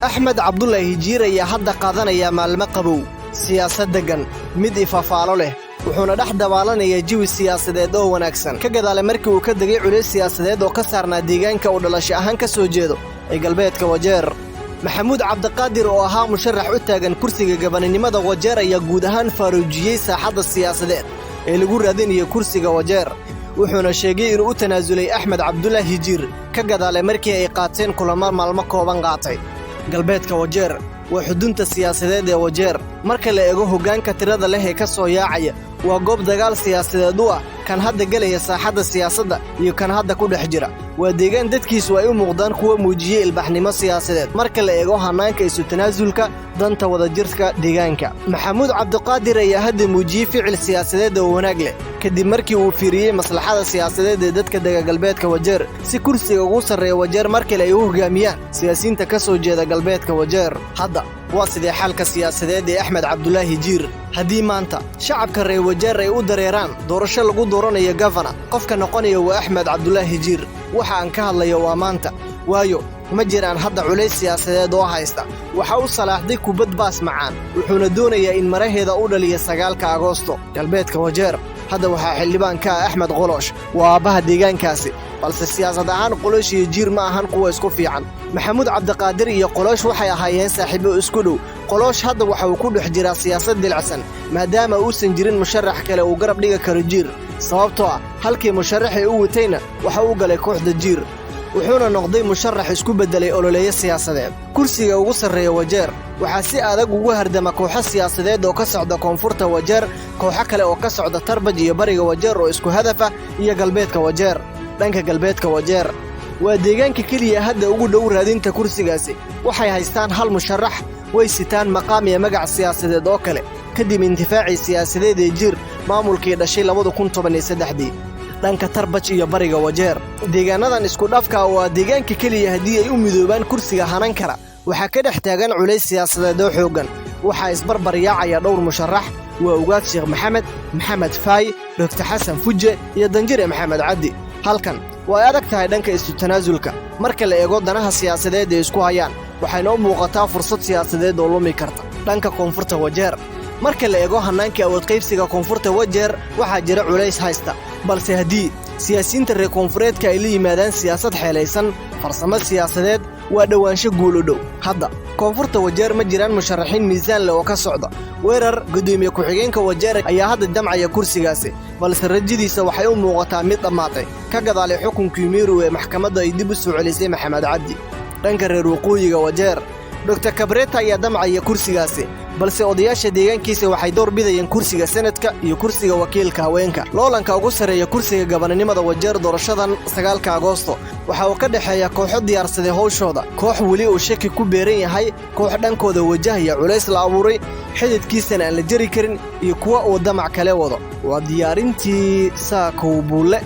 أحمد عبد الله هجير ayaa hadda qaadanaya maalmo qabow siyaasad degan mid ifafaalo leh wuxuuna dhex dabaalanaya jawi siyaasadeed oo wanaagsan ka gadaale markii uu ka dagay culays siyaasadeed oo ka saarnaa deegaanka uu dhalasho ahaan ka soo jeedo ee galbeedka Wajeer Maxamuud Cabdiqaadir oo ahaa musharax u taagan kursiga gabanimada Wajeer ayaa guud ahaan faaruujiyay saaxadda siyaasadeed ee lagu raadinayo kursiga Wajeer wuxuuna sheegay inuu u tanaasulay Axmed Cabdullaah Hijiir ka gadaale markii ay qaateen kulamo maalmo kooban qaatay galbeedka Wajeer waa xudunta siyaasadeed ee Wajeer marka la eego hoggaanka tirada leh ee ka soo yaacaya waa goob dagaal siyaasadeed u ah kan hadda galaya saaxadda siyaasadda iyo kan hadda ku dhex jira waa deegaan dadkiisu ay u muuqdaan kuwa muujiyay ilbaxnimo siyaasadeed marka la eego hanaanka isu tanaasulka danta wadajirka deegaanka Maxamuud Cabdiqaadir ayaa hadda muujiyay ficil siyaasadeed oo wanaag leh kadib markii uu fiiriyay maslaxada siyaasadeed ee dadka deegaanka galbeedka Wajeer si kursiga ugu sareeyo Wajeer markii ay u hoggaamiyaan siyaasiyiinta ka soo jeeda galbeedka Wajeer hadda waa sidee xalka siyaasadeed ee Axmed Cabdullaah Hijiir haddii maanta shacabka reer Wajeer ay u dareeraan doorasho lagu dooranayo governor qofka noqonaya waa Axmed Cabdullaah Hijiir waxa aan ka hadlayo waa maanta waayo ma jiraan hadda culays siyaasadeed oo haysta waxa uu salaaxday kubad baas macaan wuxuuna doonayaa in maraheeda u dhaliyo 9 Agoosto galbeedka Wajeer hadda waxa xildhibaanka Axmed Qolosh waa aabaha deegaankaasi balse siyaasad ahaan Qolosh iyo Hijiir ma ahan kuwa isku fiican Maxamuud Cabdiqaadir iyo Qolosh waxay ahaayeen saaxiibo isku dhow Qolosh hadda waxa uu ku dhex jiraa siyaasad dilacsan maadaama uusan jirin musharax kale oo garab dhiga karo Hijiir sababtoo ah halkii musharaxii uu watayna waxa uu galay kooxda Hijiir wuxuuna noqday musharax isku bedelay ololeeyo siyaasadeed kursiga ugu sareeya Wajeer waxa si adag ugu hardama kooxo siyaasadeed oo ka socda koonfurta Wajeer kooxo kale oo ka socda Tarbaj iyo bariga Wajeer oo isku hadafa iyo galbeedka Wajeer dhanka galbeedka Wajeer waa deegaanka kaliya hadda ugu dhow raadinta kursigaasi waxay haystaan hal musharax way sitaan maqaam iyo magac siyaasadeed oo kale kadib intifaaci siyaasadeed ee Hijiir maamulkii dhashay 2013 dhanka Tarbaj iyo bariga Wajeer deegaanadan isku dhafka waa deegaanka kaliya hadii ay u midoobaan kursiga hanan kara waxa ka dhex taagan culays siyaasadeed oo xoogan waxa isbarbar yaacaya dhowr musharax waa ugaad Sheekh Maxamed Faay Dr. Xasan Fuje iyo Danjire Maxamed Cabdi halkan waa adag tahay dhanka isu tanaasulka marka la eego danaha siyaasadeed ee isku hayaan waxayna u muuqataa fursad siyaasadeed oo lumi karta dhanka koonfurta Wajeer marka la eego hanaanka awood qaybsiga koonfurta Wajeer waxa jira culays haysta balse hadii siyaasiyiinta reer koonfureedka ay la yimaadaan siyaasad xeelaysan farsamo siyaasadeed waa dhawaansho guul u dhow hadda koonfurta Wajeer ma jiraan musharaxiin miisaan leh oo ka socda weerar gudoomiye ku-xigeenka Wajeer ayaa hadda damcaya kursigaasi balse rajadiisa waxay u muuqataa mid dhamaatay ka gadaalay xukunkii Meru ee maxkamadda ay dib u soo celisay Maxamed Cabdi dhanka reer waqooyiga Wajeer Dr. Kabreta ayaa damcaya kursigaasi balse odayaasha deegaankiisa waxay door bidayeen kursiga sanadka iyo kursiga wakiilka haweenka loolanka ugu sareeya kursiga gabanimada Wajeer doorashadan 9 Agoosto waxa uu ka dhaxeeya kooxo diyaarsaday hawshooda koox wali oo shaki ku beeran yahay koox dhankooda wajahaya culays la abuuray xididkiisana aan la jari karin iyo kuwa uu damac kale wado waa diyaarintii Saakow Buule